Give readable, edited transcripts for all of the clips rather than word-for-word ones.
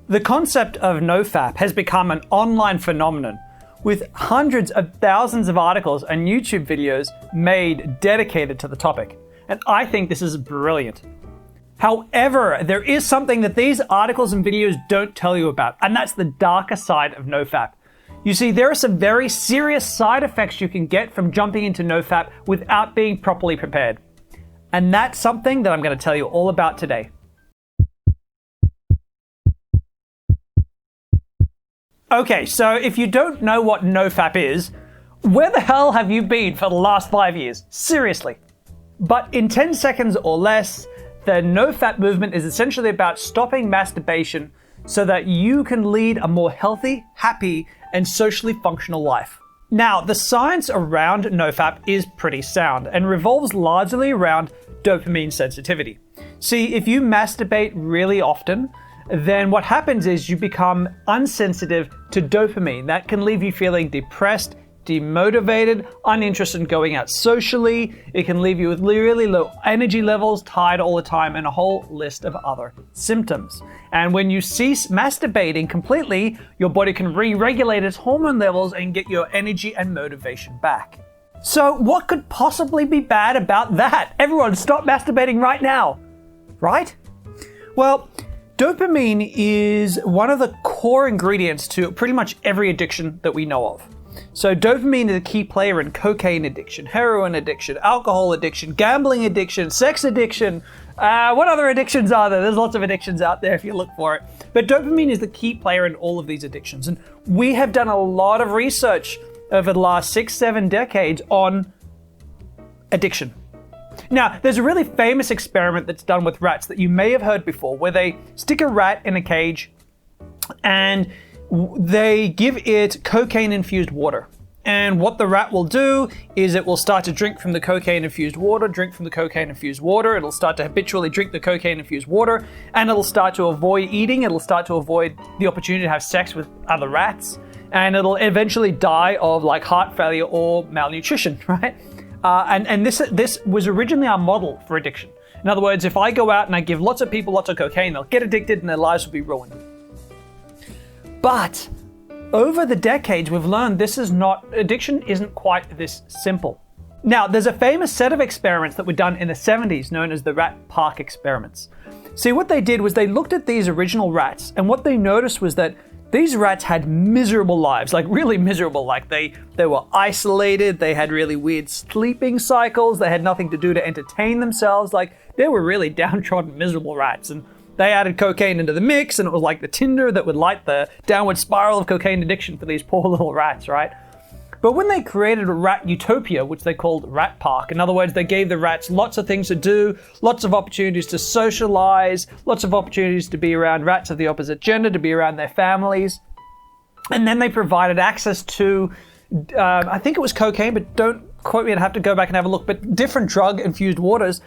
The concept of nofap has become an online phenomenon with hundreds of thousands of articles and YouTube videos made dedicated to the topic. And I think this is brilliant. However, there is something that these articles and videos don't tell you about, and that's the darker side of nofap. You see, there are some very serious side effects you can get from jumping into nofap without being properly prepared. And that's something that I'm going to tell you all about today. Okay, so if you don't know what nofap is, where the hell have you been for the last 5 years? Seriously. But in 10 seconds or less, the nofap movement is essentially about stopping masturbation so that you can lead a more healthy, happy, and socially functional life. Now, the science around nofap is pretty sound and revolves largely around dopamine sensitivity. See, if you masturbate really often, then what happens is you become unsensitive to dopamine. That can leave you feeling depressed, demotivated, uninterested in going out socially. It can leave you with really low energy levels, tired all the time, and a whole list of other symptoms. And when you cease masturbating completely, your body can re-regulate its hormone levels and get your energy and motivation back. So what could possibly be bad about that? Everyone stop masturbating right now, right? Well, dopamine is one of the core ingredients to pretty much every addiction that we know of. So dopamine is a key player in cocaine addiction, heroin addiction, alcohol addiction, gambling addiction, sex addiction. What other addictions are there? There's lots of addictions out there if you look for it. But dopamine is the key player in all of these addictions. And we have done a lot of research over the last 6-7 decades on addiction. Now, there's a really famous experiment that's done with rats that you may have heard before, where they stick a rat in a cage and they give it cocaine-infused water. And what the rat will do is it will start to drink from the cocaine-infused water, It'll start to habitually drink the cocaine-infused water, and it'll start to avoid eating. It'll start to avoid the opportunity to have sex with other rats, and it'll eventually die of like heart failure or malnutrition, right? And this was originally our model for addiction. In other words, if I go out and I give lots of people lots of cocaine, they'll get addicted and their lives will be ruined. But over the decades, we've learned addiction isn't quite this simple. Now, there's a famous set of experiments that were done in the 70s known as the Rat Park experiments. See, what they did was they looked at these original rats, and what they noticed was that these rats had miserable lives, like really miserable. Like they were isolated, they had really weird sleeping cycles, they had nothing to do to entertain themselves. Like they were really downtrodden, miserable rats. And they added cocaine into the mix, and it was like the tinder that would light the downward spiral of cocaine addiction for these poor little rats, right? But when they created a rat utopia, which they called Rat Park, in other words, they gave the rats lots of things to do, lots of opportunities to socialize, lots of opportunities to be around rats of the opposite gender, to be around their families. And then they provided access to, I think it was cocaine, but don't quote me, I'd have to go back and have a look, but different drug-infused waters.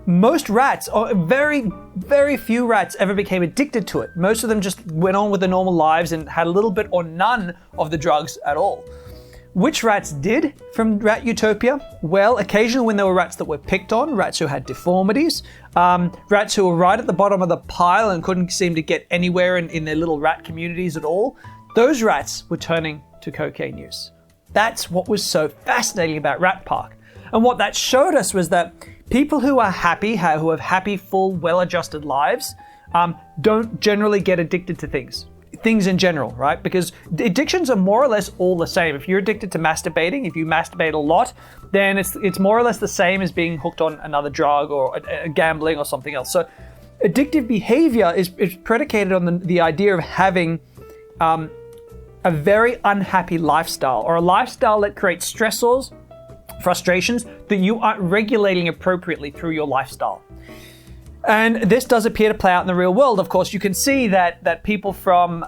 Most rats, or very, very few rats ever became addicted to it. Most of them just went on with their normal lives and had a little bit or none of the drugs at all. Which rats did from Rat Utopia? Well, occasionally when there were rats that were picked on, rats who had deformities, rats who were right at the bottom of the pile and couldn't seem to get anywhere in their little rat communities at all, those rats were turning to cocaine use. That's what was so fascinating about Rat Park. And what that showed us was that people who are happy, who have happy, full, well-adjusted lives, don't generally get addicted to things in general, right? Because addictions are more or less all the same. If you're addicted to masturbating, if you masturbate a lot, then it's more or less the same as being hooked on another drug or gambling or something else. So addictive behavior is predicated on the idea of having a very unhappy lifestyle, or a lifestyle that creates stressors, frustrations that you aren't regulating appropriately through your lifestyle. And this does appear to play out in the real world. Of course, you can see that people from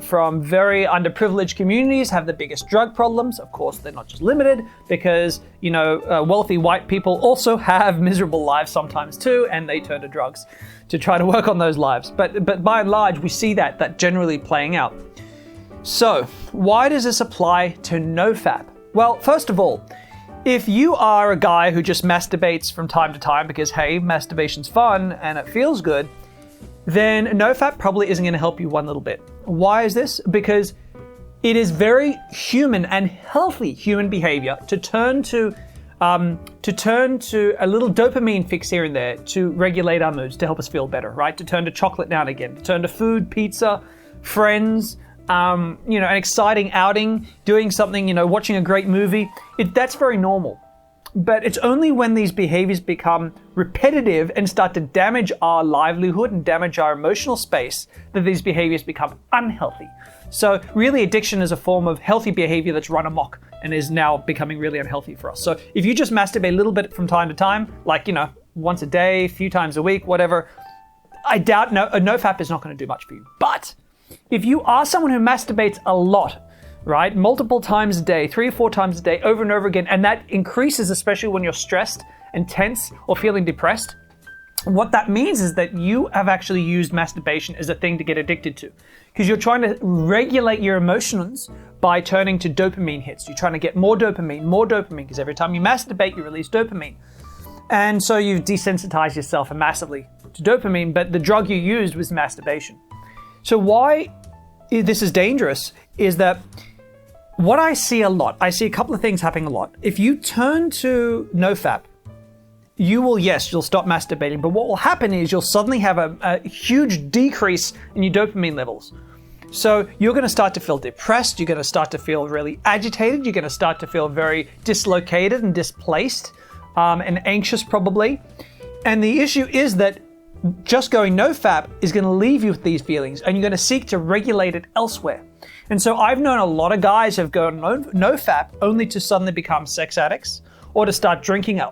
very underprivileged communities have the biggest drug problems. Of course, they're not just limited, because wealthy white people also have miserable lives sometimes too, and they turn to drugs to try to work on those lives. But by and large, we see that generally playing out. So, why does this apply to nofap? Well, first of all, if you are a guy who just masturbates from time to time because, hey, masturbation's fun and it feels good, then NoFap probably isn't going to help you one little bit. Why is this? Because it is very human and healthy human behavior to turn to a little dopamine fix here and there to regulate our moods, to help us feel better, right? To turn to chocolate now and again, to turn to food, pizza, friends, an exciting outing, doing something, watching a great movie. That's very normal. But it's only when these behaviors become repetitive and start to damage our livelihood and damage our emotional space that these behaviors become unhealthy. So really, addiction is a form of healthy behavior that's run amok and is now becoming really unhealthy for us. So if you just masturbate a little bit from time to time, like, once a day, a few times a week, whatever, I doubt NoFap is not going to do much for you. But if you are someone who masturbates a lot, right, multiple times a day, 3 or 4 times a day, over and over again, and that increases especially when you're stressed and tense or feeling depressed, what that means is that you have actually used masturbation as a thing to get addicted to, because you're trying to regulate your emotions by turning to dopamine hits. You're trying to get more dopamine, because every time you masturbate, you release dopamine. And so you've desensitized yourself massively to dopamine, but the drug you used was masturbation. So why this is dangerous is that what I see a lot, I see a couple of things happening a lot. If you turn to NoFap, you'll stop masturbating, but what will happen is you'll suddenly have a huge decrease in your dopamine levels. So you're going to start to feel depressed, you're going to start to feel really agitated, you're going to start to feel very dislocated and displaced, and anxious probably. And the issue is that just going NoFap is going to leave you with these feelings, and you're going to seek to regulate it elsewhere. And so I've known a lot of guys who have gone NoFap only to suddenly become sex addicts, or to start drinking a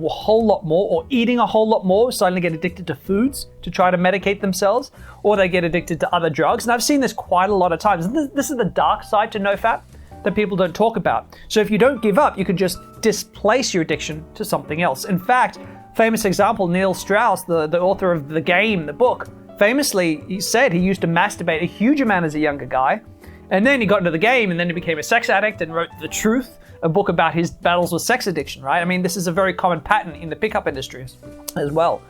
whole lot more, or eating a whole lot more, suddenly get addicted to foods to try to medicate themselves, or they get addicted to other drugs. And I've seen this quite a lot of times. This is the dark side to NoFap that people don't talk about. So if you don't give up, you can just displace your addiction to something else. In fact, famous example, Neil Strauss, the author of The Game, the book, famously he said he used to masturbate a huge amount as a younger guy. And then he got into the game, and then he became a sex addict and wrote The Truth, a book about his battles with sex addiction, right? I mean, this is a very common pattern in the pickup industry as well.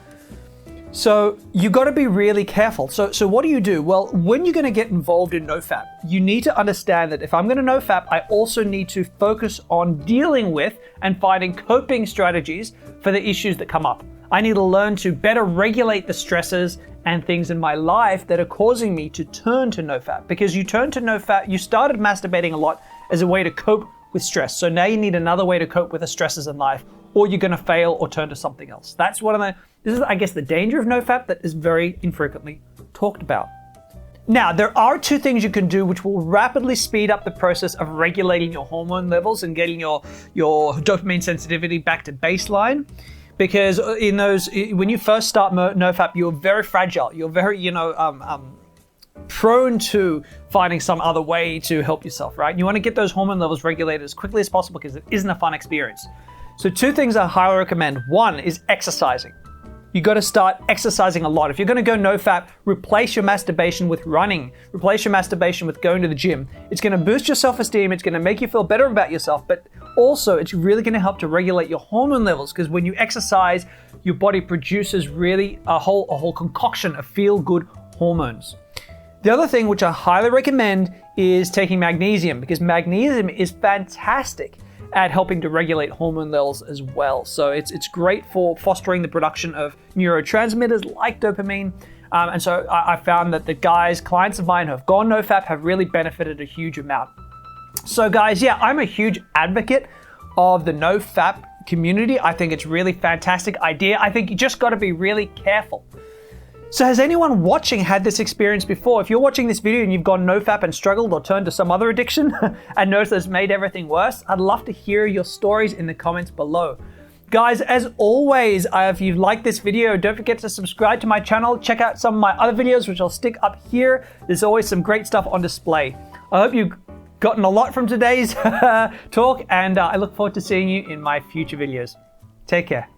So you got to be really careful. So what do you do? Well, when you're going to get involved in NoFap, you need to understand that if I'm going to NoFap, I also need to focus on dealing with and finding coping strategies for the issues that come up. I need to learn to better regulate the stresses and things in my life that are causing me to turn to NoFap. Because you turn to NoFap, you started masturbating a lot as a way to cope with stress. So now you need another way to cope with the stresses in life, or you're going to fail or turn to something else. That's this is, I guess, the danger of NoFap that is very infrequently talked about. Now, there are 2 things you can do which will rapidly speed up the process of regulating your hormone levels and getting your dopamine sensitivity back to baseline. Because when you first start NoFap, you're very fragile. You're very, prone to finding some other way to help yourself, right? You want to get those hormone levels regulated as quickly as possible because it isn't a fun experience. So 2 things I highly recommend. 1 is exercising. You got to start exercising a lot. If you're going to go NoFap, replace your masturbation with running. Replace your masturbation with going to the gym. It's going to boost your self-esteem. It's going to make you feel better about yourself, but also it's really going to help to regulate your hormone levels, because when you exercise, your body produces really a whole concoction of feel-good hormones. The other thing which I highly recommend is taking magnesium, because magnesium is fantastic at helping to regulate hormone levels as well. So it's great for fostering the production of neurotransmitters like dopamine. And so I found that the clients of mine who have gone NoFap have really benefited a huge amount. So guys, yeah, I'm a huge advocate of the NoFap community. I think it's a really fantastic idea. I think you just got to be really careful. So has anyone watching had this experience before? If you're watching this video and you've gone NoFap and struggled or turned to some other addiction and noticed it's made everything worse, I'd love to hear your stories in the comments below. Guys, as always, if you like this video, don't forget to subscribe to my channel. Check out some of my other videos, which I'll stick up here. There's always some great stuff on display. I hope you've gotten a lot from today's talk, and I look forward to seeing you in my future videos. Take care.